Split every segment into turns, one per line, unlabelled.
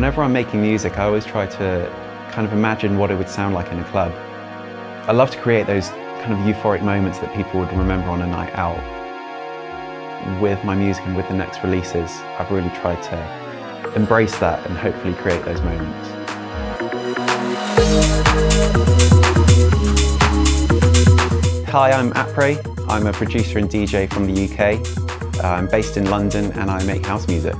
Whenever I'm making music, I always try to kind of imagine what it would sound like in a club. I love to create those kind of euphoric moments that people would remember on a night out. With my music and with the next releases, I've really tried to embrace that and hopefully create those moments. Hi, I'm Aprés. I'm a producer and DJ from the UK. I'm based in London and I make house music.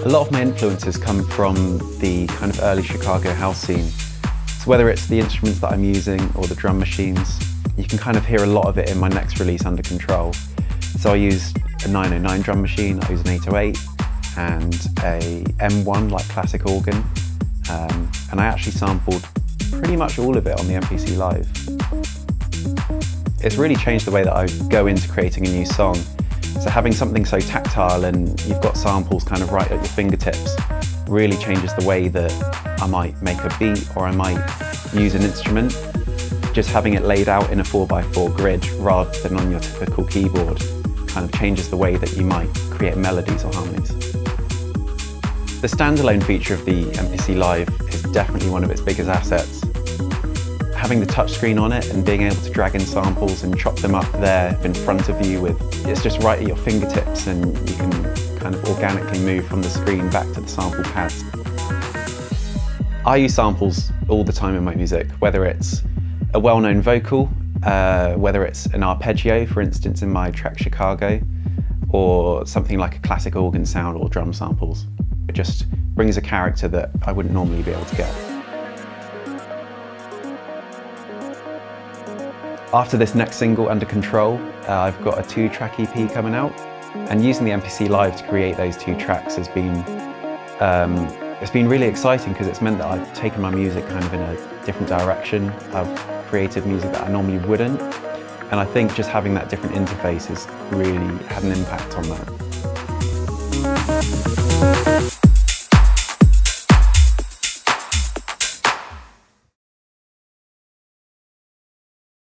A lot of my influences come from the kind of early Chicago house scene. So whether it's the instruments that I'm using or the drum machines, you can kind of hear a lot of it in my next release, Under Control. So I use a 909 drum machine, I use an 808 and a M1 like classic organ. And I actually sampled pretty much all of it on the MPC Live. It's really changed the way that I go into creating a new song. So having something so tactile and you've got samples kind of right at your fingertips really changes the way that I might make a beat or I might use an instrument. Just having it laid out in a 4x4 grid rather than on your typical keyboard kind of changes the way that you might create melodies or harmonies. The standalone feature of the MPC Live is definitely one of its biggest assets. Having the touchscreen on it and being able to drag in samples and chop them up there in front of you it's just right at your fingertips and you can kind of organically move from the screen back to the sample pads. I use samples all the time in my music, whether it's a well-known vocal, whether it's an arpeggio, for instance in my track Chicago, or something like a classic organ sound or drum samples. It just brings a character that I wouldn't normally be able to get. After this next single, Under Control, I've got a 2-track EP coming out, and using the MPC Live to create those 2 tracks has been it's been really exciting because it's meant that I've taken my music kind of in a different direction. I've created music that I normally wouldn't, and I think just having that different interface has really had an impact on that.